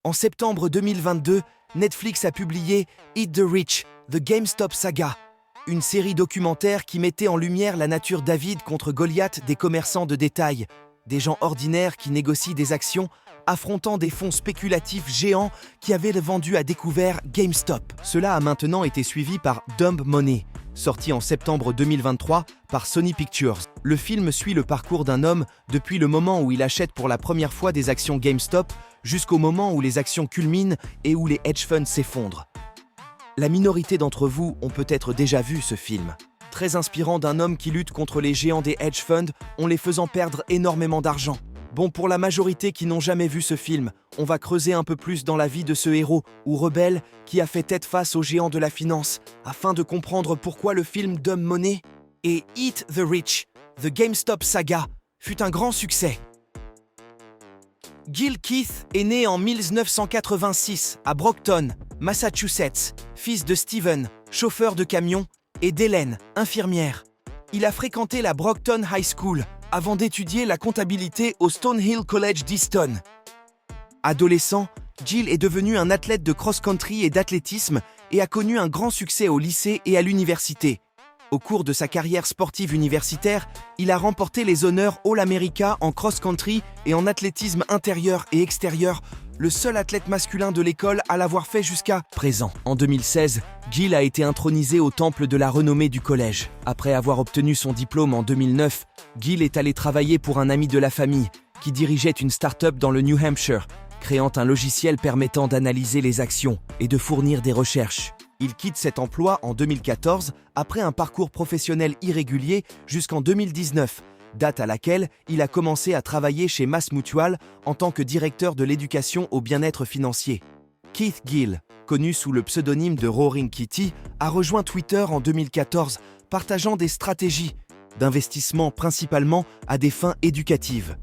En septembre 2022, Netflix a publié Eat the Rich, The GameStop Saga, une série documentaire qui mettait en lumière la nature David contre Goliath des commerçants de détail, des gens ordinaires qui négocient des actions affrontant des fonds spéculatifs géants qui avaient vendu à découvert GameStop. Cela a maintenant été suivi par Dumb Money, sorti en septembre 2023 par Sony Pictures. Le film suit le parcours d'un homme depuis le moment où il achète pour la première fois des actions GameStop jusqu'au moment où les actions culminent et où les hedge funds s'effondrent. La minorité d'entre vous ont peut-être déjà vu ce film. Très inspirant d'un homme qui lutte contre les géants des hedge funds en les faisant perdre énormément d'argent. Bon, pour la majorité qui n'ont jamais vu ce film, on va creuser un peu plus dans la vie de ce héros ou rebelle qui a fait tête face aux géants de la finance afin de comprendre pourquoi le film Dumb Money et Eat the Rich, The GameStop Saga fut un grand succès. Gil Keith est né en 1986 à Brockton, Massachusetts, fils de Steven, chauffeur de camion, et d'Hélène, infirmière. Il a fréquenté la Brockton High School avant d'étudier la comptabilité au Stonehill College d'Easton. Adolescent, Gil est devenu un athlète de cross-country et d'athlétisme et a connu un grand succès au lycée et à l'université. Au cours de sa carrière sportive universitaire, il a remporté les honneurs All-America en cross-country et en athlétisme intérieur et extérieur, le seul athlète masculin de l'école à l'avoir fait jusqu'à présent. En 2016, Gil a été intronisé au temple de la renommée du collège. Après avoir obtenu son diplôme en 2009, Gil est allé travailler pour un ami de la famille qui dirigeait une start-up dans le New Hampshire, créant un logiciel permettant d'analyser les actions et de fournir des recherches. Il quitte cet emploi en 2014 après un parcours professionnel irrégulier jusqu'en 2019, date à laquelle il a commencé à travailler chez MassMutual en tant que directeur de l'éducation au bien-être financier. Keith Gill, connu sous le pseudonyme de Roaring Kitty, a rejoint Twitter en 2014, partageant des stratégies d'investissement principalement à des fins éducatives.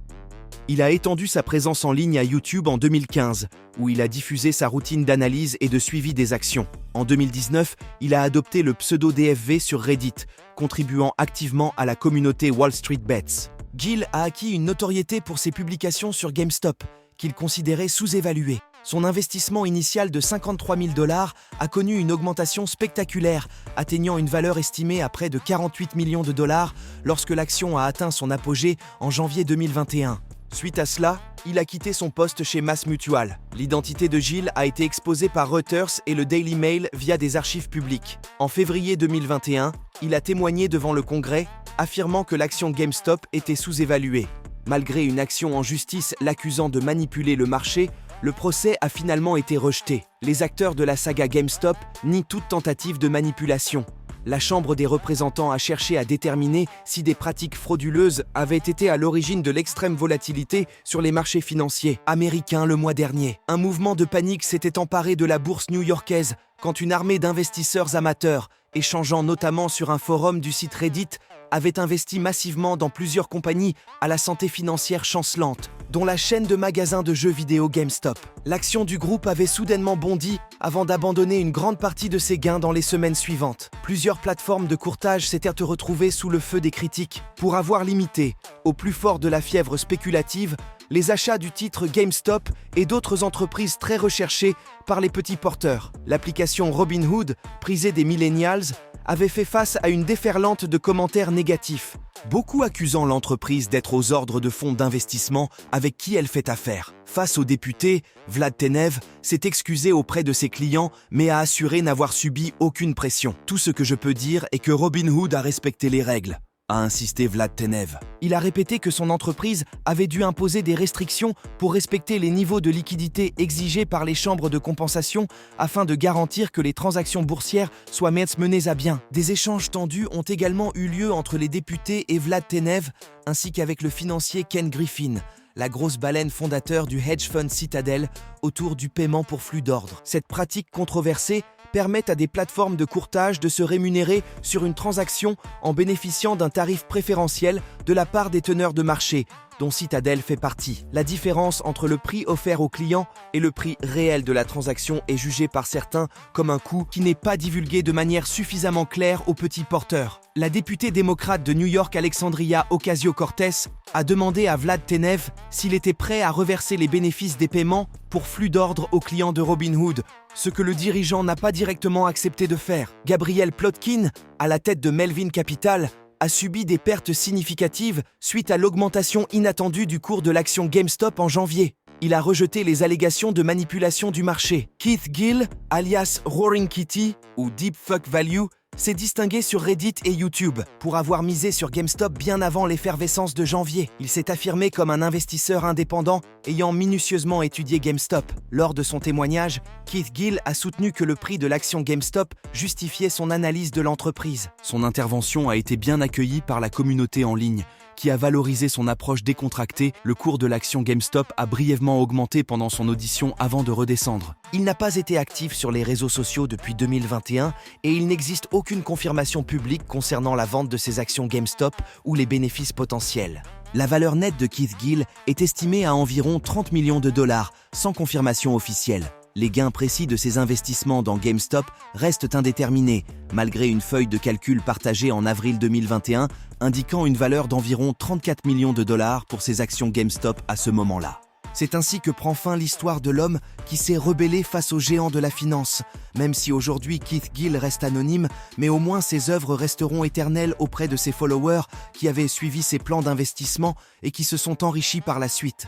Il a étendu sa présence en ligne à YouTube en 2015, où il a diffusé sa routine d'analyse et de suivi des actions. En 2019, il a adopté le pseudo DFV sur Reddit, contribuant activement à la communauté Wall Street Bets. Gil a acquis une notoriété pour ses publications sur GameStop, qu'il considérait sous-évaluées. Son investissement initial de 53 000 $ a connu une augmentation spectaculaire, atteignant une valeur estimée à près de 48 millions de dollars lorsque l'action a atteint son apogée en janvier 2021. Suite à cela, il a quitté son poste chez MassMutual. L'identité de Gil a été exposée par Reuters et le Daily Mail via des archives publiques. En février 2021, il a témoigné devant le Congrès, affirmant que l'action GameStop était sous-évaluée. Malgré une action en justice l'accusant de manipuler le marché, le procès a finalement été rejeté. Les acteurs de la saga GameStop nient toute tentative de manipulation. La Chambre des représentants a cherché à déterminer si des pratiques frauduleuses avaient été à l'origine de l'extrême volatilité sur les marchés financiers américains le mois dernier. Un mouvement de panique s'était emparé de la bourse new-yorkaise quand une armée d'investisseurs amateurs, échangeant notamment sur un forum du site Reddit, avait investi massivement dans plusieurs compagnies à la santé financière chancelante, dont la chaîne de magasins de jeux vidéo GameStop. L'action du groupe avait soudainement bondi avant d'abandonner une grande partie de ses gains dans les semaines suivantes. Plusieurs plateformes de courtage s'étaient retrouvées sous le feu des critiques pour avoir limité, au plus fort de la fièvre spéculative, les achats du titre GameStop et d'autres entreprises très recherchées par les petits porteurs. L'application Robinhood, prisée des millennials, avait fait face à une déferlante de commentaires négatifs, beaucoup accusant l'entreprise d'être aux ordres de fonds d'investissement avec qui elle fait affaire. Face aux députés, Vlad Tenev s'est excusé auprès de ses clients mais a assuré n'avoir subi aucune pression. Tout ce que je peux dire est que Robinhood a respecté les règles, a insisté Vlad Tenev. Il a répété que son entreprise avait dû imposer des restrictions pour respecter les niveaux de liquidité exigés par les chambres de compensation afin de garantir que les transactions boursières soient menées à bien. Des échanges tendus ont également eu lieu entre les députés et Vlad Tenev, ainsi qu'avec le financier Ken Griffin, la grosse baleine fondateur du hedge fund Citadel, autour du paiement pour flux d'ordre. Cette pratique controversée permet à des plateformes de courtage de se rémunérer sur une transaction en bénéficiant d'un tarif préférentiel de la part des teneurs de marché, dont Citadel fait partie. La différence entre le prix offert au client et le prix réel de la transaction est jugée par certains comme un coût qui n'est pas divulgué de manière suffisamment claire aux petits porteurs. La députée démocrate de New York Alexandria Ocasio-Cortez a demandé à Vlad Tenev s'il était prêt à reverser les bénéfices des paiements pour flux d'ordre aux clients de Robinhood, ce que le dirigeant n'a pas directement accepté de faire. Gabriel Plotkin, à la tête de Melvin Capital, a subi des pertes significatives suite à l'augmentation inattendue du cours de l'action GameStop en janvier. Il a rejeté les allégations de manipulation du marché. Keith Gill, alias Roaring Kitty ou Deep Fuck Value, s'est distingué sur Reddit et YouTube pour avoir misé sur GameStop bien avant l'effervescence de janvier. Il s'est affirmé comme un investisseur indépendant ayant minutieusement étudié GameStop. Lors de son témoignage, Keith Gill a soutenu que le prix de l'action GameStop justifiait son analyse de l'entreprise. Son intervention a été bien accueillie par la communauté en ligne, qui a valorisé son approche décontractée. Le cours de l'action GameStop a brièvement augmenté pendant son audition avant de redescendre. Il n'a pas été actif sur les réseaux sociaux depuis 2021 et il n'existe aucune confirmation publique concernant la vente de ses actions GameStop ou les bénéfices potentiels. La valeur nette de Keith Gill est estimée à environ 30 millions de dollars, sans confirmation officielle. Les gains précis de ses investissements dans GameStop restent indéterminés, malgré une feuille de calcul partagée en avril 2021 indiquant une valeur d'environ 34 millions de dollars pour ses actions GameStop à ce moment-là. C'est ainsi que prend fin l'histoire de l'homme qui s'est rebellé face aux géants de la finance. Même si aujourd'hui Keith Gill reste anonyme, mais au moins ses œuvres resteront éternelles auprès de ses followers qui avaient suivi ses plans d'investissement et qui se sont enrichis par la suite.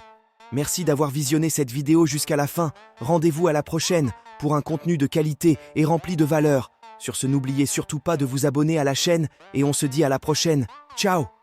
Merci d'avoir visionné cette vidéo jusqu'à la fin. Rendez-vous à la prochaine pour un contenu de qualité et rempli de valeur. Sur ce, n'oubliez surtout pas de vous abonner à la chaîne et on se dit à la prochaine. Ciao!